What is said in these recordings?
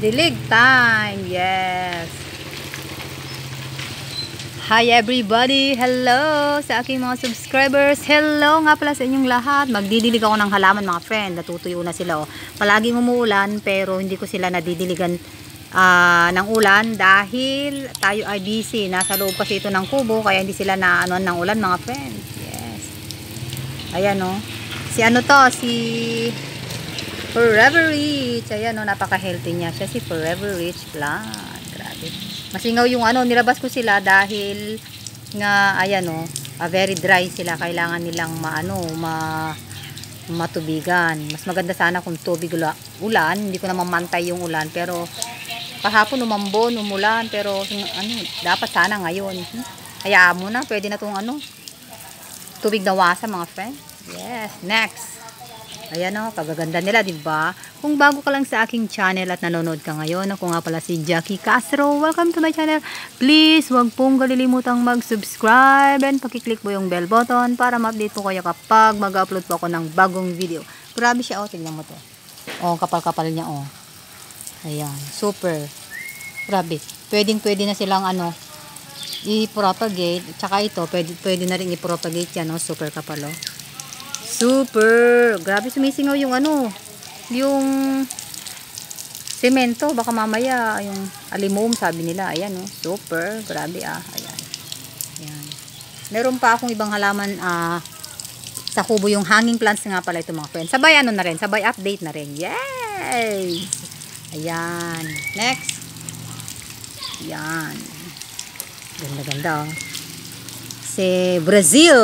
Dilig time. Yes. Hi everybody. Hello sa aking mga subscribers. Hello nga pala sa inyong lahat. Magdidilig ako ng halaman mga friend. Natutuyo na sila oh. Palaging umuulan pero hindi ko sila nadidiligan ng ulan dahil tayo ay busy. Nasa loob kasi ito ng kubo kaya hindi sila naanoan ng ulan mga friend. Yes. Ayan oh. Si ano to? Si Forever Rich. Ayan o, napaka-healthy niya. Siya si Forever Rich plant. Grabe. Masingaw yung ano, nilabas ko sila dahil nga, ayan o, very dry sila. Kailangan nilang matubigan. Mas maganda sana kung tubig ulan. Hindi ko naman mantay yung ulan. Pero, kahapon umambon, umulan. Pero, ano, dapat sana ngayon. Hayaan mo na. Pwede na itong ano, tubig na wasa mga friend. Yes. Next. Ayan o, kagaganda nila, diba? Kung bago ka lang sa aking channel at nanonood ka ngayon, ako nga pala si Jackie Castro. Welcome to my channel. Please, huwag pong kalilimutang mag-subscribe and pakiclick mo yung bell button para ma-update po kayo kapag mag-upload po ako ng bagong video. Grabe siya, o. Tignan mo to. O, kapal-kapal niya, o. Ayan, super. Grabe. Pwedeng-pwede na silang, ano, i-propagate. Tsaka ito, pwede na rin i-propagate yan, o. Super kapal, o. Super! Grabe sumisingaw yung ano, yung semento. Baka mamaya yung alimom sabi nila. Ayan oh, super. Grabe ah. Ayan. Ayan. Meron pa akong ibang halaman sa kubo yung hanging plants nga pala ito mga friends. Sabay ano na rin, sabay update na rin. Yay! Ayan. Next. Ayan. Ganda-ganda oh. Si Brazil.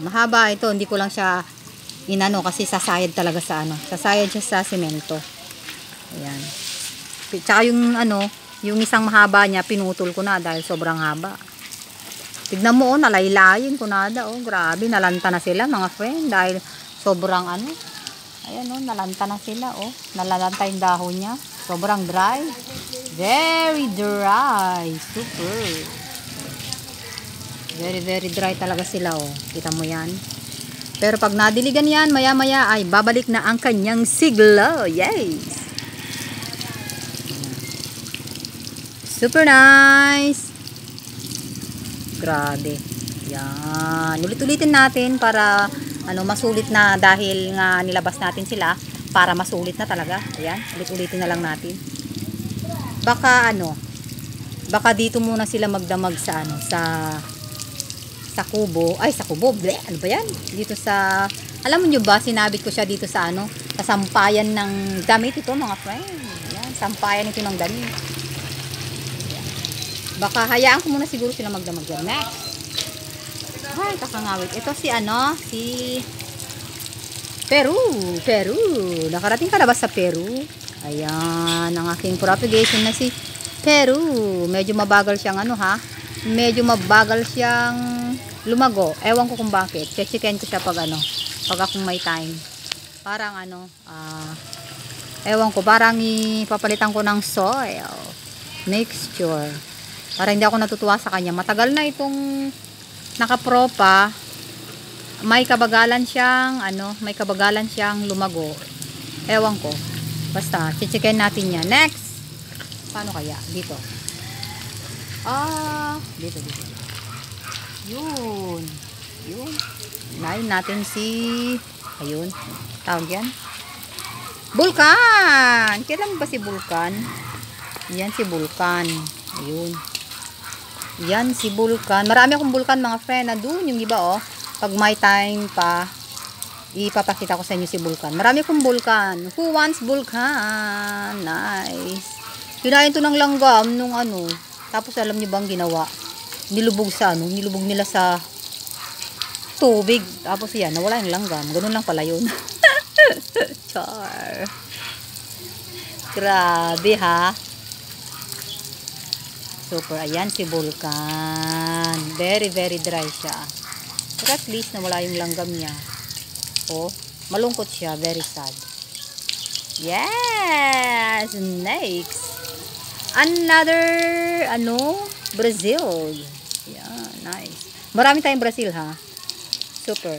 Mahaba ito, hindi ko lang siya inano kasi sasayad talaga sa ano. Sasayad siya sa semento. Ayan. Tsaka yung ano, yung isang mahaba niya pinutol ko na dahil sobrang haba. Tignan mo oh, nalaylayin ko na oh. Grabe, nalanta na sila mga friend dahil sobrang ano. Ayan oh, nalanta na sila oh. Nalalanta yung dahon niya. Sobrang dry. Very dry. Super. Very dry talaga sila oh. Kita mo yan. Pero pag nadiligan yan, maya maya ay babalik na ang kanyang sigla. Yes. Super nice. Grabe. Yan. Ulit-ulitin natin para ano masulit na dahil nga nilabas natin sila para masulit na talaga. Ayan. Ulit-ulitin na lang natin. Baka ano, baka dito muna sila magdamag sa ano, sa kubo, ay sa kubo, bleh, ano ba yan? Dito sa, alam nyo ba, sinabit ko siya dito sa ano, sa sampayan ng damit ito mga friend. Yan, sampayan ito ng damit. Yan. Baka hayaan ko muna siguro sila magdamag yan. Next. Ay, kakangawit. Ito si ano, si Peru. Nakarating ka na ba sa Peru? Ayan, ang aking propagation na si Peru. Medyo mabagal siyang ano ha. Medyo mabagal siyang lumago. Ewan ko kung bakit. Checken ko siya pag ano, pag akong may time. Parang ano, ewan ko, parang ipapalitan ko ng soil mixture. Parang hindi ako natutuwa sa kanya. Matagal na itong nakapropa. May kabagalan siyang ano, may kabagalan siyang lumago. Ewan ko. Basta, checken natin yan. Next. Paano kaya? Dito. Dito. Yun. Unahin natin si, ayun, tawag yan. Bulkan! Kailan ba si Bulkan? Yan si Bulkan. Ayun. Yan si Bulkan. Marami akong Bulkan mga friend. Nandun yung iba oh. Pag may time pa, ipapakita ko sa inyo si Bulkan. Marami akong Bulkan. Who wants Bulkan? Nice. Kinain to ng langgam nung ano. Tapos alam niyo bang ginawa? Nilubog sa ano, nilubog nila sa tubig. Tapos yan, nawala yung langgam. Ganun lang pala yun. Char. Grabe ha. Super. Ayan si Bulkan. Very dry siya. But at least nawala yung langgam niya. Oh, malungkot siya. Very sad. Yes! Next. Another, ano, Brazil. Yeah, nice. Marami tayong Brazil, ha? Super.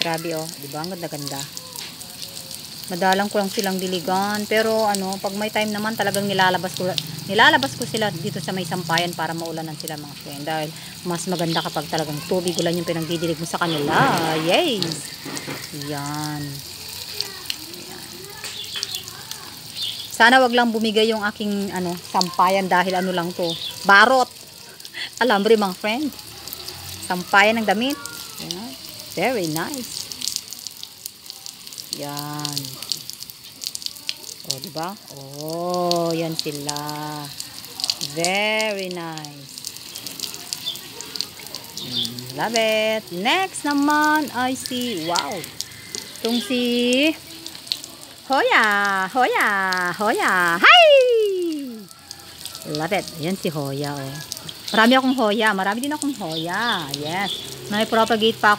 Grabe, oh. Diba? Ang ganda-ganda. Madalang ko lang silang diligan. Pero ano, pag may time naman talagang nilalabas ko sila dito sa may sampayan para maulanan sila mga friend. Dahil mas maganda kapag talagang tubig ulan yung pinagdidilig mo sa kanila. Yes! Yan. Sana wag lang bumigay yung aking ano, sampayan dahil ano lang to. Barot. Alambre mga friend. Sampayan ng damit. Yan. Very nice. Yan. Oh, diba? Oh, yan sila. Very nice. Love it. Next naman, I see, wow. Itong si Hoya. Hoya. Hoya. Hi! Love it. Ayan si Hoya, oh. Marami akong Hoya. Marami din akong Hoya. Yes. May na-propagate pa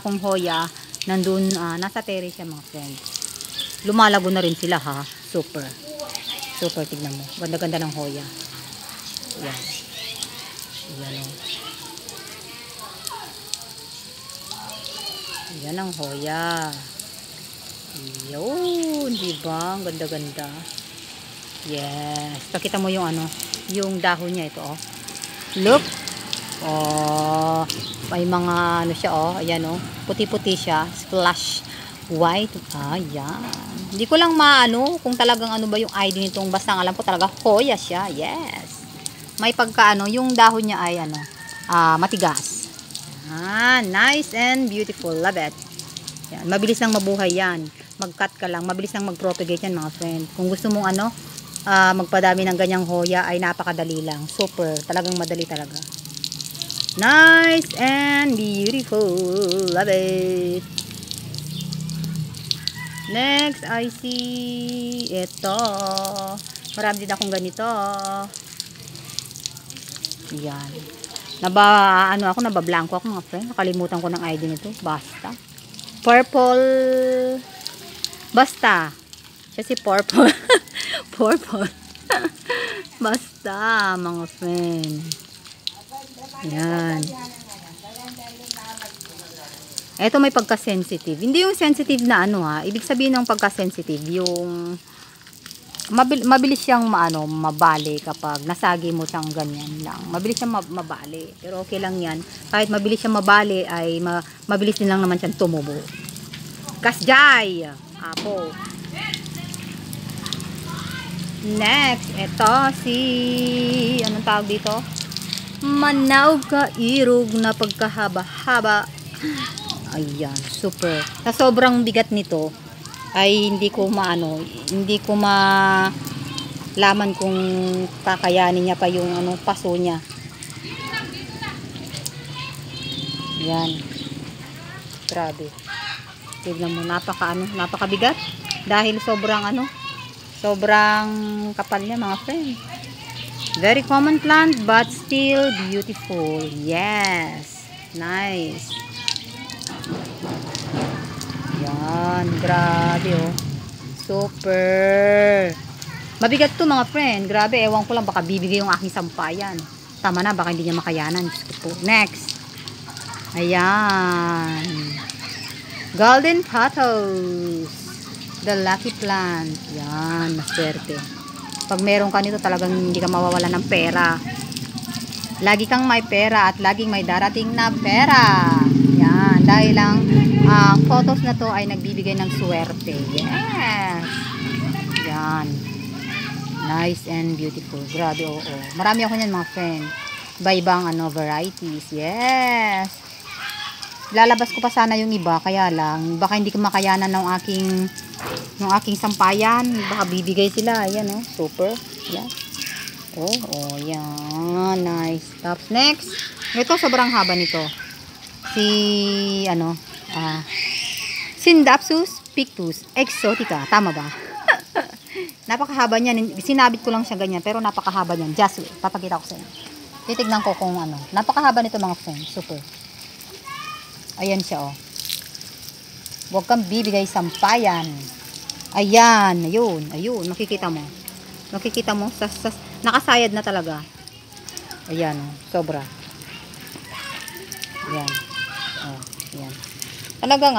akong Hoya. Nandun, nasa terrace siya mga friends. Lumalago na rin sila ha. Super. Super, tignan mo. Ganda-ganda ng Hoya. Yan. Yan o. Yan ang Hoya. Yun. Diba? Ganda-ganda. Yes. Pakita mo yung ano, yung dahon niya ito oh. Look. Oh, may mga ano siya oh, ayan oh, puti-puti siya, splash white. Ayan. Hindi ko lang maano kung talagang ano ba yung ID nitong, basta alam ko talaga Hoya siya. Yes. May pagka ano, yung dahon niya ay ano, matigas. Nice and beautiful. Love it. Yan, mabilis lang mabuhay yan. Mag-cut ka lang, mabilis lang mag-propagate yan mga friend. Kung gusto mong ano, magpadami ng ganyang Hoya ay napakadali lang. Super, talagang madali talaga. Nice and beautiful. Love it. Next, I see ito. Marami din akong ganito. Yan. Nabablanko ako mga friend. Nakalimutan ko ng ID nito. Basta. Purple. Basta. Siya si Purple. Purple. Basta mga friend. Yan. Ito may pagka-sensitive. Hindi yung sensitive na ano ha. Ibig sabihin ng pagka-sensitive, yung mabilis siyang mabali kapag nasagi mo siyang ganyan lang. Mabilis siyang mabali. Pero okay lang yan. Kahit mabilis siyang mabali, ay mabilis din lang naman siyang tumubo. Kasjay! Apo. Next, ito si anong tawag dito? Manaw kairog na pagkahaba-haba. Ayan, super. Sa sobrang bigat nito ay hindi ko malaman kung kakayanin niya pa yung paso niya. Yan. Grabe. Tignan mo, napakabigat dahil sobrang kapal niya mga friend. Very common plant but still beautiful. Yes. Nice. Yan. Grabe oh. Super. Mabigat to mga friend. Grabe. Ewan ko lang. Baka bibigay yung aking sampayan. Tama na. Baka hindi niya makayanan. Next. Ayan. Golden Pothos. The lucky plant. Yan. Maswerte. Pag meron ka nito talagang hindi ka mawawala ng pera. Lagi kang may pera at laging may darating na pera. Yan. Dahil lang photos na to ay nagbibigay ng swerte. Yes. Yan. Nice and beautiful. Grabe, oo. Marami ako niyan mga friend. Iba-ibang varieties. Yes. Lalabas ko pa sana yung iba. Kaya lang, baka hindi ko makayanan ng aking sampayan. Baka bibigay sila. Ayan oh. Super. Yan. Oh, yan. Nice. Tapos next. Ito, sobrang haba nito. Scindapsus pictus exotica. Tama ba? Napakahaba niyan. Sinabit ko lang siya ganyan. Pero napakahaba niyan. Just wait. Papakita ko sa inyo. Titignan ko kung napakahaba nito mga friends. Super. Ayan siya oh. Huwag kang bibigay sampayan. Ayan. Ayun. Makikita mo. Nakasayad na talaga. Ayan oh. Sobra. Ayan. Oh, ayan. Talagang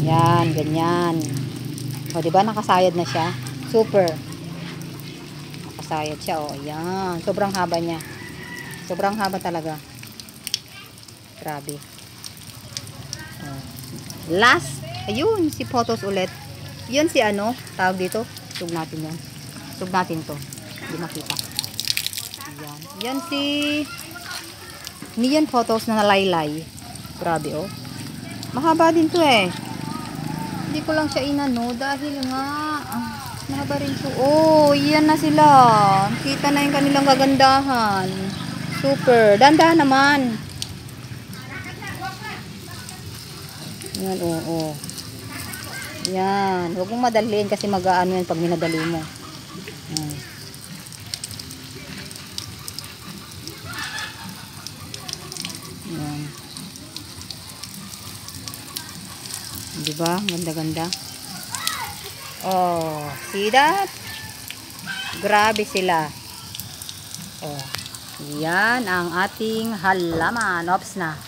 Yan, ganyan. O, diba nakasayad na siya? Super. Nakasayad siya, o. Yan. Sobrang haba niya. Sobrang haba talaga. Grabe. O. Last. Ayun, si photos ulit. Yun si ano, tawag dito. Sug natin yan. Sug natin to. Hindi makita. Yan. Yan si Neon photos na nalaylay. Grabe, oh. Mahaba din to eh. Hindi ko lang siya inano dahil nga mahaba rin to. Oh, yan na sila. Kita na yung kanilang kagandahan. Super. Dandahan naman. Yan, oh. Yan. Huwag mong madaliin kasi mag-aano yan pag minadali mo. Yan. Yan. Diba? Ganda-ganda. Oh, see that? Grabe sila. Oh. Yan ang ating halaman. Ops na.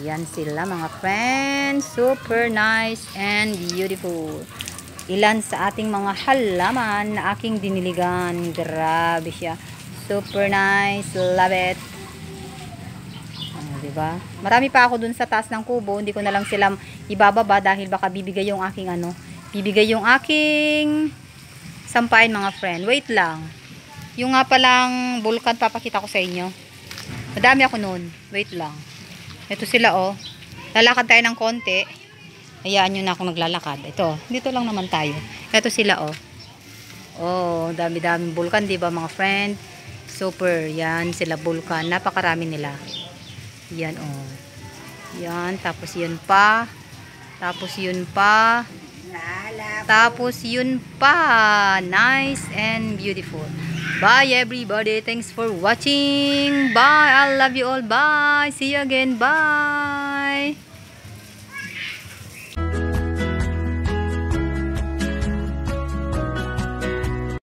Yan sila mga friends. Super nice and beautiful. Ilan sa ating mga halaman na aking diniligan. Grabe siya. Super nice. Love it. Diba? Marami pa ako dun sa taas ng kubo. Hindi ko na lang sila ibababa dahil baka bibigay yung aking bibigay yung aking sampain mga friend. Wait lang. Yung nga palang vulkan papakita ko sa inyo. Madami ako nun. Wait lang. Ito sila oh. Lalakad tayo ng konti. Hayaan nyo na akong naglalakad. Ito. Dito lang naman tayo. Ito sila oh. Oh, dami-daming vulkan, diba mga friend? Super. Yan sila vulkan. Napakarami nila. Yan oh. Yan. Tapos yun pa. Tapos yun pa. Tapos yun pa. Nice and beautiful. Bye everybody. Thanks for watching. Bye. I love you all. Bye. See you again. Bye.